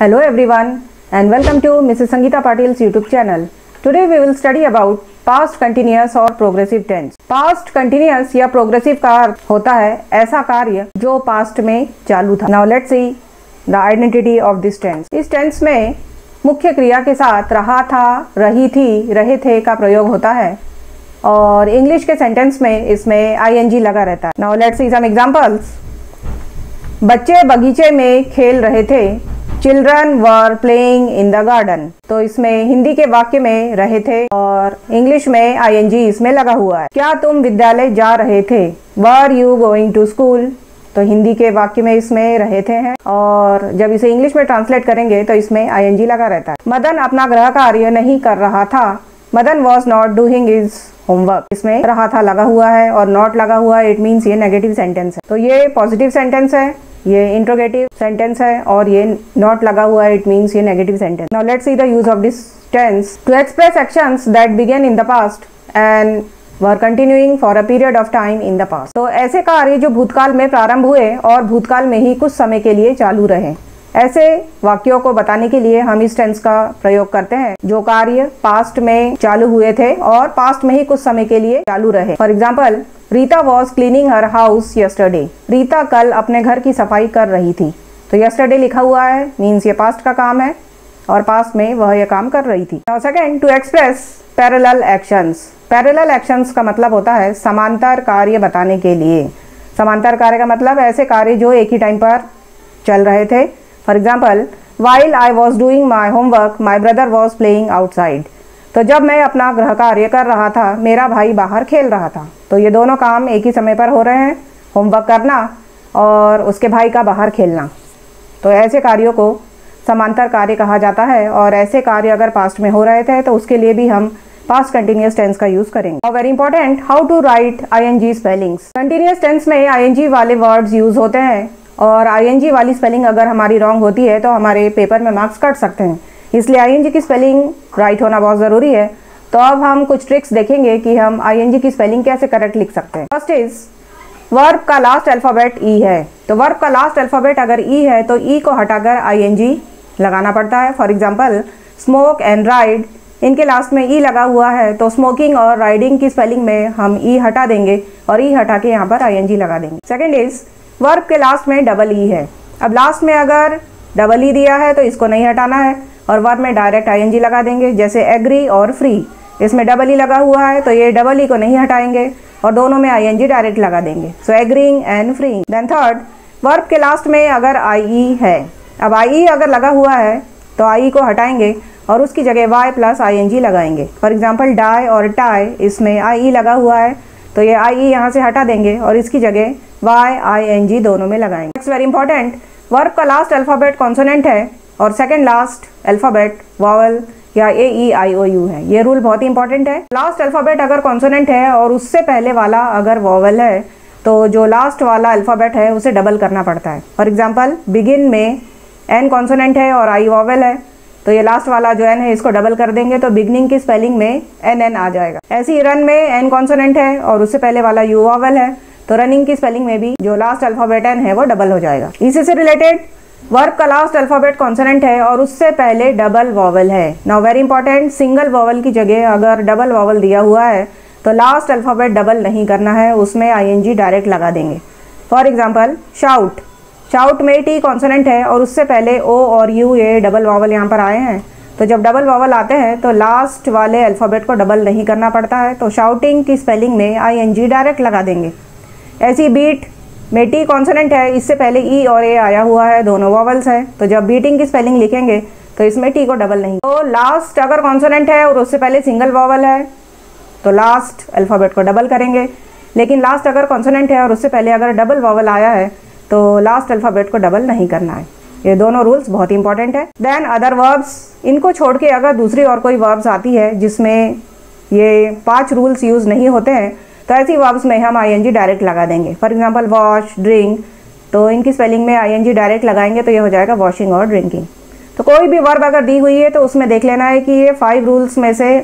Hello everyone and welcome to Mrs. Sangeeta Patil's YouTube channel. Today we will study about past continuous और progressive tense. Past continuous या progressive का अर्थ होता है ऐसा कार्य जो past में चालू था. Now let's see the identity of this tense. इस tense में मुख्य क्रिया के साथ रहा था, रही थी, रहे थे का प्रयोग होता है और इंग्लिश के सेंटेंस में इसमें ing लगा रहता है. Now let's see some examples. बच्चे बगीचे में खेल रहे थे. Children were playing in the garden. तो इसमें हिंदी के वाक्य में रहे थे और इंग्लिश में ing इसमें लगा हुआ है. क्या तुम विद्यालय जा रहे थे? Were you going to school. तो हिंदी के वाक्य में इसमें रहे थे हैं और जब इसे इंग्लिश में ट्रांसलेट करेंगे तो इसमें ing लगा रहता है. मदन अपना गृह कार्य नहीं कर रहा था. Madan was not doing his homework. इसमें रहा था लगा हुआ है और नॉट लगा हुआ है. इट मीन्स ये नेगेटिव सेंटेंस है. तो ये पॉजिटिव सेंटेंस है, ये इंट्रोगेटिव सेंटेंस है और ये नॉट लगा हुआ है. इट मीन्स ये negative sentence. Now let's see the use of this tense. To express actions that began in the past and were continuing for a period of time in the past. तो ऐसे कार्य जो भूतकाल में प्रारंभ हुए और भूतकाल में ही कुछ समय के लिए चालू रहे. ऐसे वाक्यों को बताने के लिए हम इस टेंस का प्रयोग करते हैं जो कार्य पास्ट में चालू हुए थे और पास्ट में ही कुछ समय के लिए चालू रहे. For example, Rita was cleaning her house yesterday. Rita कल अपने घर की सफाई कर रही थी. तो यस्टरडे लिखा हुआ है, मीन्स ये पास्ट का काम है और पास्ट में वह यह काम कर रही थी. Second, to express parallel actions. Parallel actions का मतलब होता है समांतर कार्य बताने के लिए. समांतर कार्य का मतलब ऐसे कार्य जो एक ही टाइम पर चल रहे थे. For example, while I was doing my homework my brother was playing outside. तो जब मैं अपना गृह कार्य कर रहा था मेरा भाई बाहर खेल रहा था. तो ये दोनों काम एक ही समय पर हो रहे हैं, होमवर्क करना और उसके भाई का बाहर खेलना. तो ऐसे कार्यों को समांतर कार्य कहा जाता है और ऐसे कार्य अगर पास्ट में हो रहे थे तो उसके लिए भी हम पास्ट कंटिन्यूअस टेंस का यूज करेंगे. Very important, how to write ing spellings. Continuous tense में ing वाले वर्ड्स यूज होते हैं और ing वाली स्पेलिंग अगर हमारी रॉन्ग होती है तो हमारे पेपर में मार्क्स कट सकते हैं. इसलिए ing की स्पेलिंग राइट होना बहुत ज़रूरी है. तो अब हम कुछ ट्रिक्स देखेंगे कि हम ing की स्पेलिंग कैसे करेक्ट लिख सकते हैं. फर्स्ट इज, वर्ब का लास्ट अल्फ़ाबेट ई है. तो वर्ब का लास्ट अल्फ़ाबेट अगर ई है तो ई को हटाकर ing लगाना पड़ता है. For example, smoke and ride, इनके लास्ट में ई लगा हुआ है तो स्मोकिंग और राइडिंग की स्पेलिंग में हम ई हटा देंगे और ई हटा के यहाँ पर ing लगा देंगे. सेकेंड इज, वर्ब के लास्ट में डबल ई है. अब लास्ट में अगर डबल ई दिया है तो इसको नहीं हटाना है और वर्ब में डायरेक्ट ing लगा देंगे. जैसे एग्री और फ्री, इसमें डबल ई लगा हुआ है तो ये डबल ई को नहीं हटाएंगे और दोनों में ing डायरेक्ट लगा देंगे. So agreeing and freeing. Then third, verb के लास्ट में अगर आई है. अब आई अगर लगा हुआ है तो आई को हटाएंगे और उसकी जगह वाई प्लस ing लगाएंगे. फॉर एग्जाम्पल, डाई और टाई, इसमें आई लगा हुआ है तो ये आई यहाँ से हटा देंगे और इसकी जगह वाई ing दोनों में लगाएंगे. नेक्स्ट वेरी इंपॉर्टेंट, वर्ब का लास्ट अल्फ़ाबेट कॉन्सोनेंट है और सेकेंड लास्ट अल्फ़ाबेट वॉवल या AEIOU है. ये रूल बहुत ही इंपॉर्टेंट है. लास्ट अल्फ़ाबेट अगर कॉन्सोनेंट है और उससे पहले वाला अगर वॉवल है तो जो लास्ट वाला अल्फ़ाबेट है उसे डबल करना पड़ता है. फॉर एग्जाम्पल, बिगिन में N कॉन्सोनेंट है और I वॉवल है तो ये लास्ट वाला जो N है इसको डबल कर देंगे तो बिगनिंग की स्पेलिंग में NN आ जाएगा. ऐसे ही रन में N कॉन्सोनेंट है और उससे पहले वाला U वॉवल है तो रनिंग की स्पेलिंग में भी जो लास्ट अल्फ़ाबेट N है वो डबल हो जाएगा. इसी से रिलेटेड, वर्ब का लास्ट अल्फ़ाबेट कॉन्सोनेंट है और उससे पहले डबल वॉवल है. Now very important, single vowel की जगह अगर डबल वॉवल दिया हुआ है तो लास्ट अल्फ़ाबेट डबल नहीं करना है, उसमें ing डायरेक्ट लगा देंगे. For example, shout. शाउट में T कॉन्सोनेंट है और उससे पहले O और U ये डबल वॉवल यहाँ पर आए हैं. तो जब डबल वॉवल आते हैं तो लास्ट वाले अल्फ़ाबेट को डबल नहीं करना पड़ता है तो शाउटिंग की स्पेलिंग में ing डायरेक्ट लगा देंगे. ऐसी बीट में T कॉन्सोनेंट है, इससे पहले E और A आया हुआ है, दोनों वॉवल्स है तो जब बीटिंग की स्पेलिंग लिखेंगे तो इसमें T को डबल नहीं. तो लास्ट अगर कॉन्सोनेंट है और उससे पहले सिंगल वॉवल है तो लास्ट अल्फ़ाबेट को डबल करेंगे. लेकिन लास्ट अगर कॉन्सोनेंट है और उससे पहले अगर डबल वॉवल आया है तो लास्ट अल्फ़ाबेट को डबल नहीं करना है. ये दोनों रूल्स बहुत इंपॉर्टेंट है. देन अदर वर्ब्स, इनको छोड़ के अगर दूसरी और कोई वर्ब्स आती है जिसमें ये 5 रूल्स यूज़ नहीं होते हैं तो ऐसी वर्ब्स में हम ing डायरेक्ट लगा देंगे. फॉर एग्जाम्पल, वॉश, ड्रिंक, तो इनकी स्पेलिंग में ing डायरेक्ट लगाएंगे तो ये हो जाएगा वॉशिंग और ड्रिंकिंग. तो कोई भी वर्ब अगर दी हुई है तो उसमें देख लेना है कि ये 5 रूल्स में से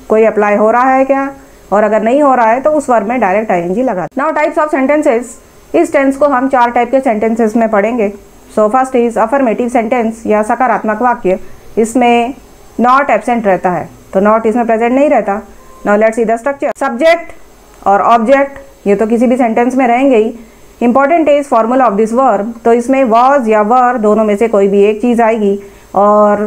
कोई अप्लाई हो रहा है क्या, और अगर नहीं हो रहा है तो उस वर्ब में डायरेक्ट ing लगा. Now types of sentences. इस टेंस को हम 4 टाइप के सेंटेंसेस में पढ़ेंगे. So first is affirmative sentence या सकारात्मक वाक्य, इसमें नॉट एब्सेंट रहता है, तो नॉट इसमें प्रेजेंट नहीं रहता। Now let's see the structure. Subject और ऑब्जेक्ट ये तो किसी भी सेंटेंस में रहेंगे ही। Important is formula of this verb, तो इसमें वॉज या वर दोनों में से कोई भी एक चीज़ आएगी और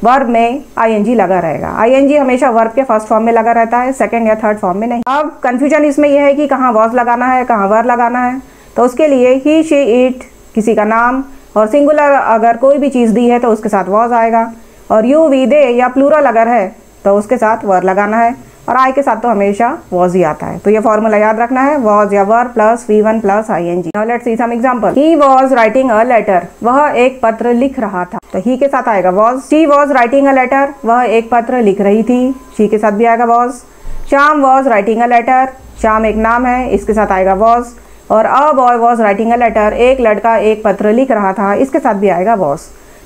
वर्ब में आईएनजी लगा रहेगा। आईएनजी हमेशा वर्ब के फर्स्ट फॉर्म में लगा रहता है, सेकंड या थर्ड फॉर्म में नहीं। अब कंफ्यूजन इसमें यह है कि कहाँ वॉज लगाना है, कहाँ वर लगाना है। तो उसके लिए ही, शी, इट किसी का नाम और सिंगुलर अगर कोई भी चीज़ दी है तो उसके साथ वॉज आएगा, और यू, वी, दे या प्लूरल अगर है तो उसके साथ वर लगाना है, और आई के साथ तो हमेशा वॉज ही आता है। तो ये फॉर्मूला याद रखना है, वॉज या were plus V1 plus ING। Now let's see some example. He was writing a letter, वह एक पत्र लिख रहा था, तो ही के साथ आएगा was. She was writing a letter, वह एक पत्र लिख रही थी, शी के साथ भी आएगा was. Shyam was writing a letter, Shyam एक नाम है, इसके साथ आएगा वॉज। और a boy was writing a letter, एक लड़का एक पत्र लिख रहा था, इसके साथ भी आएगा वॉज।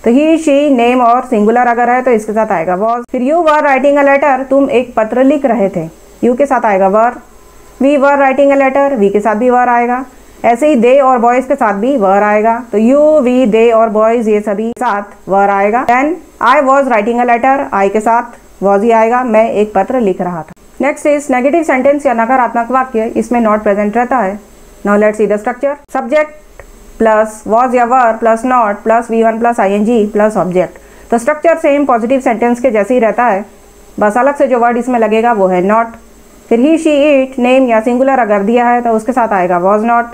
तो ही, शी नेम और सिंगुलर अगर है तो इसके साथ आएगा वॉज। फिर you were writing a letter, तुम एक पत्र लिख रहे थे, यू के साथ आएगा were. We were writing a letter, we के साथ भी वर आएगा। ऐसे ही दे और बॉयज के साथ भी वर आएगा, तो यू, वी, दे और बॉयज ये सभी साथ वर आएगा। Then I was writing a letter, I के साथ वॉज ही आएगा, मैं एक पत्र लिख रहा था। नेक्स्ट इज नेगेटिव सेंटेंस या नकारात्मक वाक्य, इसमें नॉट प्रेजेंट रहता है। Now let's see the structure. Subject plus was या were plus not plus V1 plus ING plus object. तो स्ट्रक्चर सेम पॉजिटिव सेंटेंस के जैसे ही रहता है, बस अलग से जो वर्ड इसमें लगेगा वो है नॉट। फिर ही, शी, इट नेम या सिंगुलर अगर दिया है तो उसके साथ आएगा वॉज नॉट,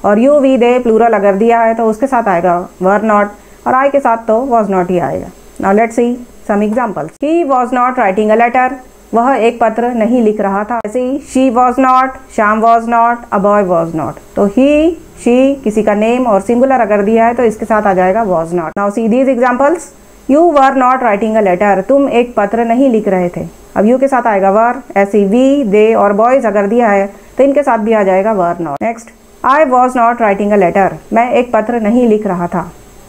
और यू, वी, दे प्लूरल अगर दिया है तो उसके साथ आएगा वर नॉट, और आई के साथ तो वॉज नॉट ही आएगा। Now let's see some examples. He was not writing a letter, वह एक पत्र नहीं लिख रहा था। ऐसे ही she was not, Shyam was not, a boy was not. तो ही, शी किसी का नेम और सिंगुलर अगर दिया है तो इसके साथ आ जाएगा was not. Now see these examples. You were not writing a letter, तुम एक पत्र नहीं लिख रहे थे, अब यू के साथ आएगा वर। ऐसे वी, दे और बॉयज अगर दिया है तो इनके साथ भी आ जाएगा were not. Next, I was not writing a letter, मैं एक पत्र नहीं लिख रहा था,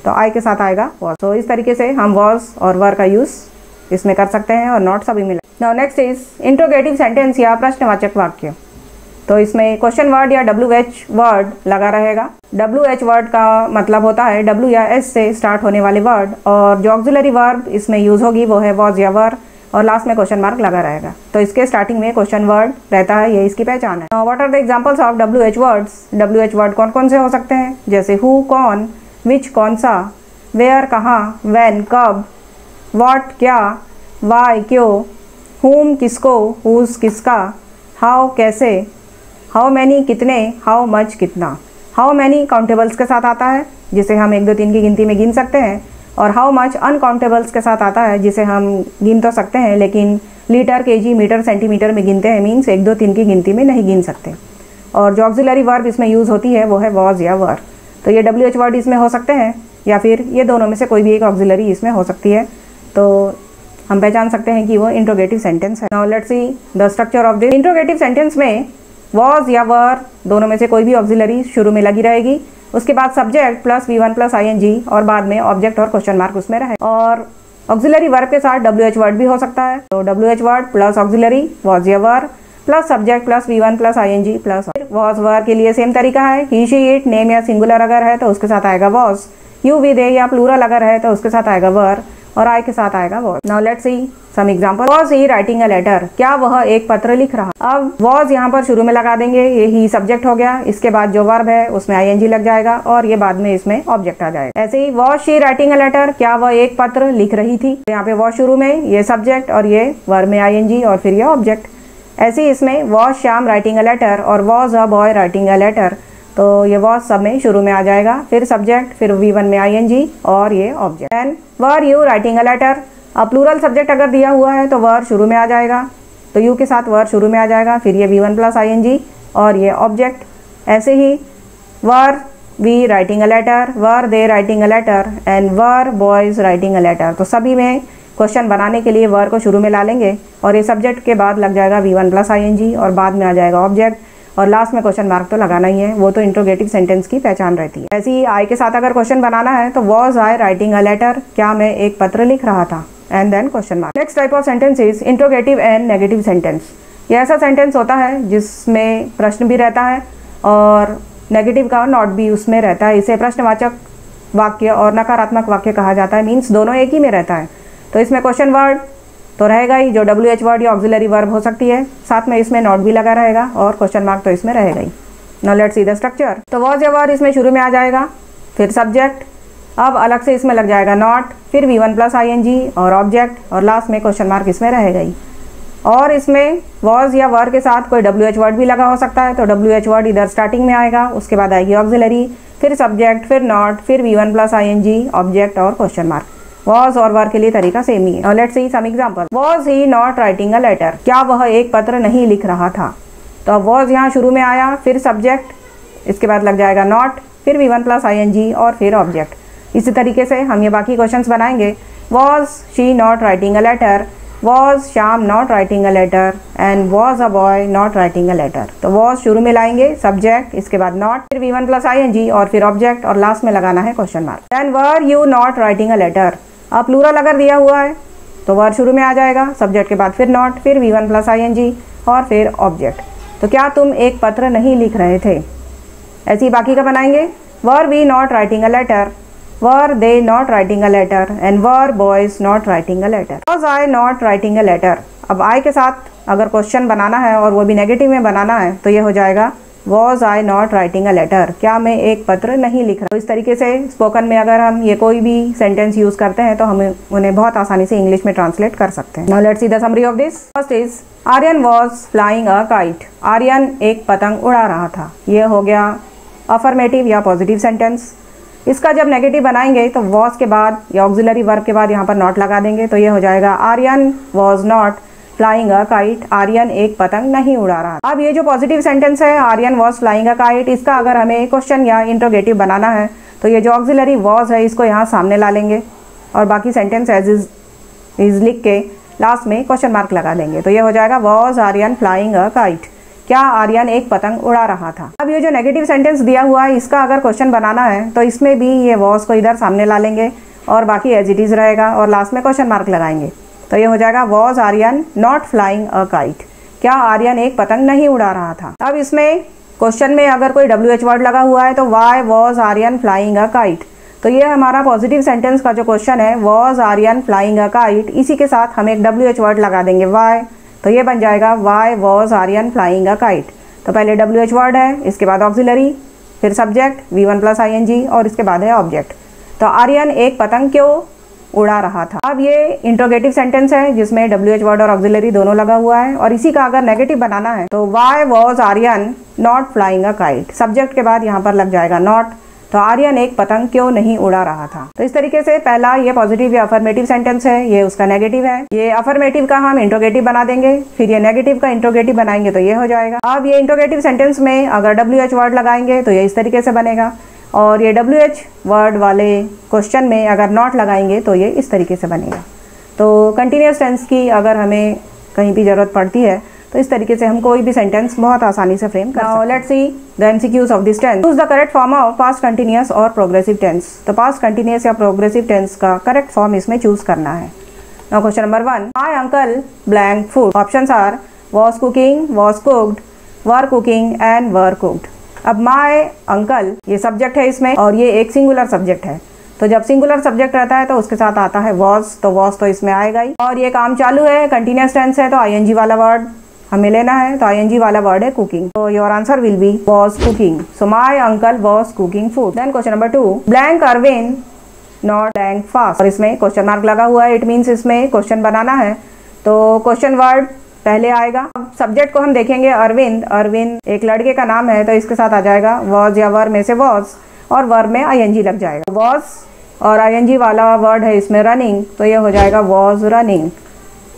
तो आई के साथ आएगा वॉज। तो इस तरीके से हम वॉज और वर का यूज इसमें कर सकते हैं और नॉट सभी मिला। Now next is interrogative sentence या प्रश्नवाचक वाक्य। तो इसमें क्वेश्चन वर्ड या WH वर्ड लगा रहेगा। WH वर्ड का मतलब होता है W या S से स्टार्ट होने वाले वर्ड, और जो ऑक्सिलरी वर्ब इसमें यूज होगी वो है वॉज या वर, और लास्ट में क्वेश्चन मार्क लगा रहेगा। तो इसके स्टार्टिंग में क्वेश्चन वर्ड रहता है, ये इसकी पहचान है। What are the examples of WH words. WH word कौन कौन से हो सकते हैं, जैसे हु कौन, विच कौन सा, वेयर कहाँ, व्हेन कब, व्हाट क्या, वाई क्यों, हुम किसको, हुज किसका, हाउ कैसे, हाउ मैनी कितने, हाउ मच कितना। हाउ मैनी काउंटेबल्स के साथ आता है जिसे हम 1 2 3 की गिनती में गिन सकते हैं, और हाउ मच अनकाउंटेबल्स के साथ आता है जिसे हम गिन तो सकते हैं लेकिन लीटर, केजी, मीटर, सेंटीमीटर में गिनते हैं, मीन्स 1 2 3 की गिनती में नहीं गिन सकते। और जो ऑक्सिलरी वर्ब इसमें यूज़ होती है वो है वॉज या वर। तो ये WH वर्ड इसमें हो सकते हैं, या फिर ये दोनों में से कोई भी एक ऑक्सिलरी इसमें हो सकती है, तो हम पहचान सकते हैं कि वो इंट्रोगेटिव सेंटेंस है। Now let's see the structure of this. Interrogative sentence में वॉज या वर दोनों में से कोई भी ऑक्सिलरी शुरू में लगी रहेगी, उसके बाद subject plus V1 plus ING, और बाद में ऑब्जेक्ट और क्वेश्चन मार्क उसमें रहे। और ऑक्सिलरी वर्ब के साथ WH वर्ड भी हो सकता है, तो WH word plus auxiliary was या were plus subject plus V1 plus ING plus was. Were के लिए सेम तरीका है, ही, शी, इट नेम या सिंगुलर अगर है तो उसके साथ आएगा वॉज, यू, वी, दे या प्लूरल अगर है तो उसके साथ आएगा वर, और आई के साथ आएगा was. Now let's see some example. Was he writing a letter, क्या वह एक पत्र लिख रहा। अब वॉज यहाँ पर शुरू में लगा देंगे, ये ही सब्जेक्ट हो गया, इसके बाद जो वर्ब है उसमें ING लग जाएगा, और ये बाद में इसमें ऑब्जेक्ट आ जाएगा। ऐसे ही was she writing a letter, क्या वह एक पत्र लिख रही थी, तो यहाँ पे वॉज शुरू में, ये सब्जेक्ट और ये वर्ब में ING और फिर ये ऑब्जेक्ट। ऐसे ही इसमें was Shyam writing a letter और was a boy writing a letter, तो ये वॉज सब में शुरू में आ जाएगा, फिर सब्जेक्ट, फिर V1 में ING और ये object. And were you writing a letter, अब प्लूरल सब्जेक्ट अगर दिया हुआ है तो वर शुरू में आ जाएगा, तो यू के साथ वर शुरू में आ जाएगा, फिर ये V1 प्लस ING और ये ऑब्जेक्ट। ऐसे ही were we writing a letter, were they writing a letter, and were boys writing a letter. तो सभी में क्वेश्चन बनाने के लिए वर को शुरू में ला लेंगे, और ये सब्जेक्ट के बाद लग जाएगा V1 प्लस ING, और बाद में आ जाएगा ऑब्जेक्ट, और लास्ट में क्वेश्चन मार्क तो लगाना ही है, वो तो इंट्रोगेटिव सेंटेंस की पहचान रहती है। ऐसे ही आई के साथ अगर क्वेश्चन बनाना है तो was I writing a letter, क्या मैं एक पत्र लिख रहा था, and then question mark. Next type of sentence is interrogative and negative sentence. ये ऐसा सेंटेंस होता है जिसमें प्रश्न भी रहता है और नेगेटिव का नॉट भी उसमें रहता है, इसे प्रश्नवाचक वाक्य और नकारात्मक वाक्य कहा जाता है, मीन्स दोनों एक ही में रहता है। तो इसमें क्वेश्चन वर्ड तो रहेगा ही, जो WH वर्ड या ऑक्सिलरी वर्ब हो सकती है, साथ में इसमें नॉट भी लगा रहेगा और क्वेश्चन मार्क तो इसमें रहेगा ही। Now let's see the structure. तो वॉज या वर इसमें शुरू में आ जाएगा, फिर सब्जेक्ट, अब अलग से इसमें लग जाएगा नॉट, फिर V1 प्लस ING और ऑब्जेक्ट और लास्ट में क्वेश्चन मार्क इसमें रहेगा ही। और इसमें वॉज या वर के साथ कोई WH वर्ड भी लगा हो सकता है, तो WH वर्ड इधर स्टार्टिंग में आएगा, उसके बाद आएगी ऑक्सिलरी, फिर सब्जेक्ट, फिर नॉट, फिर V1 प्लस ING, ऑब्जेक्ट और क्वेश्चन मार्क। वॉज और वर के लिए तरीका सेम ही है। Let's see some example. Was he not writing a letter, क्या वह एक पत्र नहीं लिख रहा था। तो अब वॉज यहाँ शुरू में आया, फिर सब्जेक्ट, इसके बाद लग जाएगा नॉट, फिर V1 प्लस ING और फिर ऑब्जेक्ट। इसी तरीके से हम ये बाकी क्वेश्चंस बनाएंगे। Was she not writing a letter, was Shyam not writing a letter and was a boy not writing a letter. तो वॉज शुरू में लाएंगे, सब्जेक्ट, इसके बाद नॉट, फिर V1 प्लस ING और फिर ऑब्जेक्ट और लास्ट में लगाना है question mark. Then were you not writing a letter, अब प्लूरल अगर दिया हुआ है तो वर शुरू में आ जाएगा, सब्जेक्ट के बाद फिर नॉट, फिर V1 प्लस ING और फिर ऑब्जेक्ट। तो क्या तुम एक पत्र नहीं लिख रहे थे। ऐसे ही बाकी का बनाएंगे। Were we not writing a letter, were they not writing a letter and were boys not writing a letter. Was I not writing a letter, अब आई के साथ अगर क्वेश्चन बनाना है और वो भी नेगेटिव में बनाना है तो ये हो जाएगा was I not writing a letter, क्या मैं एक पत्र नहीं लिख रहा। तो इस तरीके से स्पोकन में अगर हम ये कोई भी सेंटेंस यूज करते हैं तो हम उन्हें बहुत आसानी से इंग्लिश में ट्रांसलेट कर सकते हैं। Now let's see the summary of this. First is Aryan was flying a kite, Aryan एक पतंग उड़ा रहा था। ये हो गया अफर्मेटिव या पॉजिटिव सेंटेंस। इसका जब नेगेटिव बनाएंगे तो वॉज के बाद या ऑक्सिलरी वर्ब के बाद यहाँ पर नॉट लगा देंगे, तो ये हो जाएगा Aryan was not flying a kite, Aryan एक पतंग नहीं उड़ा रहा। अब ये जो पॉजिटिव सेंटेंस है Aryan was flying a kite, इसका अगर हमें क्वेश्चन या इंट्रोगेटिव बनाना है तो ये जो ऑक्सिलरी वॉज है इसको यहाँ सामने ला लेंगे और बाकी सेंटेंस एज इज लिख के लास्ट में क्वेश्चन मार्क लगा देंगे। तो ये हो जाएगा was Aryan flying a kite, क्या आर्यन एक पतंग उड़ा रहा था। अब ये जो नेगेटिव सेंटेंस दिया हुआ है इसका अगर क्वेश्चन बनाना है तो इसमें भी ये वॉज को इधर सामने ला लेंगे और बाकी एज इट इज रहेगा और लास्ट में क्वेश्चन मार्क लगाएंगे। तो ये हो जाएगा was Aryan not flying a kite, क्या आर्यन एक पतंग नहीं उड़ा रहा था। अब इसमें क्वेश्चन में अगर कोई WH वर्ड लगा हुआ है तो why was Aryan flying a kite, तो ये हमारा पॉजिटिव सेंटेंस का जो क्वेश्चन है was Aryan flying a kite, इसी के साथ हम एक WH वर्ड लगा देंगे वाई, तो ये बन जाएगा why was Aryan flying a kite. तो पहले WH वर्ड है, इसके बाद ऑक्सिलरी, फिर सब्जेक्ट V1 प्लस ING और इसके बाद है ऑब्जेक्ट। तो आर्यन एक पतंग क्यों उड़ा रहा था। अब ये इंट्रोगेटिव सेंटेंस है जिसमें WH वर्ड और ऑक्सिलरी दोनों लगा हुआ है और इसी का अगर नेगेटिव बनाना है तो why was Aryan not flying a kite, subject के बाद यहाँ पर लग जाएगा नॉट, तो आर्यन एक पतंग क्यों नहीं उड़ा रहा था। तो इस तरीके से पहला ये पॉजिटिव या अफर्मेटिव सेंटेंस है, ये उसका नेगेटिव है। ये अफर्मेटिव का हम इंट्रोगेटिव बना देंगे, फिर ये नेगेटिव का इंट्रोगेटिव बनाएंगे तो ये हो जाएगा। अब ये इंट्रोगेटिव सेंटेंस में अगर WH वर्ड लगाएंगे तो ये इस तरीके से बनेगा और ये WH वर्ड वाले क्वेश्चन में अगर नॉट लगाएंगे तो ये इस तरीके से बनेगा। तो कंटिन्यूअस टेंस की अगर हमें कहीं भी ज़रूरत पड़ती है तो इस तरीके से हम कोई भी सेंटेंस बहुत आसानी से फ्रेम कर सकते हैं। Let's see the MCQs of this tense. Choose the correct form of past continuous और प्रोग्रेसिव टेंस। तो पास्ट कंटिन्यूअस या प्रोग्रेसिव टेंस का करेक्ट फॉर्म इसमें चूज करना है। Now question number 1, my uncle blank food. Options are was cooking, was cooked, were cooking and were cooked. अब my uncle ये subject है इसमें और ये एक सिंगुलर सब्जेक्ट है, तो जब सिंगुलर सब्जेक्ट रहता है तो उसके साथ आता है वॉज, तो वॉज तो इसमें आएगा ही। और ये काम चालू है, कंटिन्यूअस टेंस है तो ING वाला वर्ड हमें लेना है, तो ING वाला वर्ड है कुकिंग, तो your answer will be was cooking. So my uncle was cooking food. Then question number 2, blank Arvind not blank fast. और इसमें क्वेश्चन मार्क लगा हुआ है, इट मीन्स इसमें क्वेश्चन बनाना है, तो क्वेश्चन वर्ड पहले आएगा। अब सब्जेक्ट को हम देखेंगे अरविंद, अरविंद एक लड़के का नाम है तो इसके साथ आ जाएगा वॉज या वर में से वॉज और वर में ING लग जाएगा। वॉज और ING वाला वर्ड है इसमें रनिंग, तो ये हो जाएगा was running.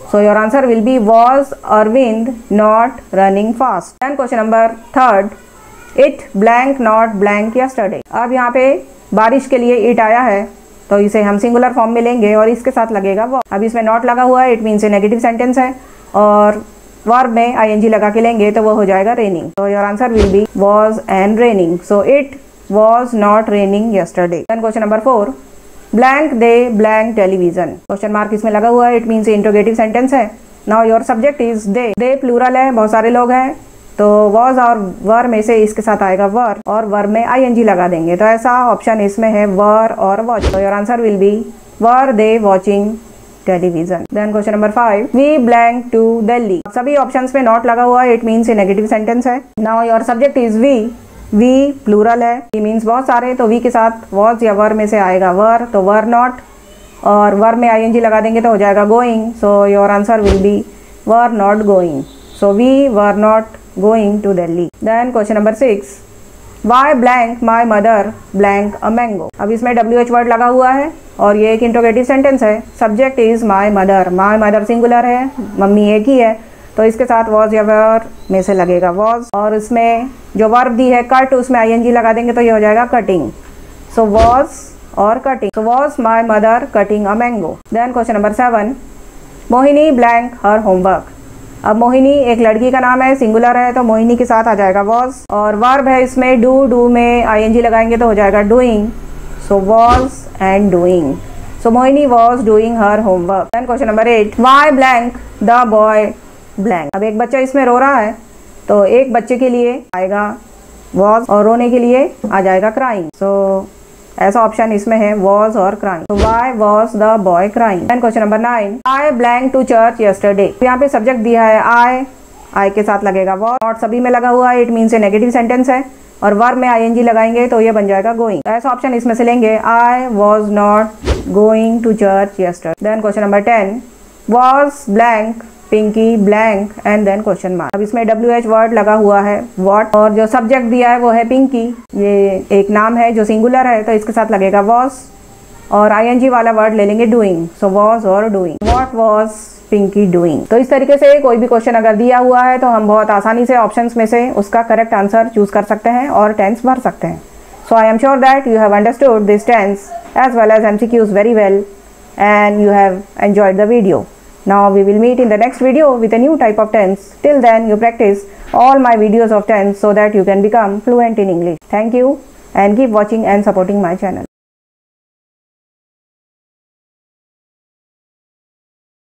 So your answer will be was Arvind not running fast. Then question number 3, it blank not blank yesterday. अब यहाँ पे बारिश के लिए इट आया है तो इसे हम सिंगुलर फॉर्म में लेंगे और इसके साथ लगेगा वॉज। अब इसमें नॉट लगा हुआ है, it means a negative sentence है और वर्ब में ING लगा के लेंगे तो वो हो जाएगा रेनिंग। तो your answer will be was and raining. So it was not raining yesterday. Then question number 4, blank they blank television. Question mark इसमें लगा हुआ है, इट मीन्स इंट्रोगेटिव सेंटेंस है। Now your subject is they, they plural है, बहुत सारे लोग हैं, तो वॉज और वर में से इसके साथ आएगा वर और वर में आईएनजी लगा देंगे। तो ऐसा ऑप्शन इसमें है वर और वॉच। तो your answer will be were they watching television. Then question number 5, we blank to Delhi. सभी ऑप्शंस में नॉट लगा हुआ है, it means a negative sentence है। Now your subject is we plural है, वी मीन्स बहुत सारे, तो वी के साथ वॉज या वर में से आएगा वर, तो वर नॉट, और वर में आईएनजी लगा देंगे तो हो जाएगा going. So your answer will be were not going. So we were not going to Delhi. Then question number 6, why blank my mother blank a mango। अब इसमें WH वर्ड लगा हुआ है और ये एक इंट्रोगेटिव सेंटेंस है। Subject is my mother singular है, मम्मी एक ही है, तो इसके साथ वॉज या वर में से लगेगा वॉज, और इसमें जो वर्ब दी है कट, उसमें आईएनजी लगा देंगे तो ये हो जाएगा कटिंग। सो वॉज और cutting, so was my mother cutting a mango. Then question number 7, Mohini blank her homework. अब मोहिनी एक लड़की का नाम है, सिंगुलर है, तो मोहिनी के साथ आ जाएगा वॉज, और वर्ब है इसमें डू में आईएनजी लगाएंगे तो हो जाएगा doing. So was and doing, so Mohini was doing her homework. Then question number 8, why blank the boy blank. अब एक बच्चा इसमें रो रहा है, तो एक बच्चे के लिए आएगा वॉज और रोने के लिए आ जाएगा क्राइंग। सो ऐसा ऑप्शन इसमें है वॉज और क्राइंग। तो why was the boy crying. Then question number 9, I blank to church yesterday. यहाँ पे सब्जेक्ट दिया है आई के साथ लगेगा वॉज, नॉट सभी में लगा हुआ है, it means a negative sentence है, और वर्ब में आईएनजी लगाएंगे तो ये बन जाएगा गोइंग। ऐसा ऑप्शन इसमें से लेंगे I was not going to church yesterday. Then question number 10, was blank Pinky blank and then question mark. अब इसमें WH वर्ड लगा हुआ है व्हाट, और जो सब्जेक्ट दिया है वो है पिंकी, ये एक नाम है जो सिंगुलर है, तो इसके साथ लगेगा वॉज, और आईएनजी वाला वर्ड ले लेंगे डूइंग। सो वॉज और doing, what was Pinky doing. तो इस तरीके से कोई भी क्वेश्चन अगर दिया हुआ है तो हम बहुत आसानी से ऑप्शंस में से उसका करेक्ट आंसर चूज कर सकते हैं और टेंस भर सकते हैं। So I am sure that you have understood this tense as well as MCQs very well and you have enjoyed the video. Now we will meet in the next video with a new type of tense. Till then you practice all my videos of tense so that you can become fluent in English. Thank you and keep watching and supporting my channel.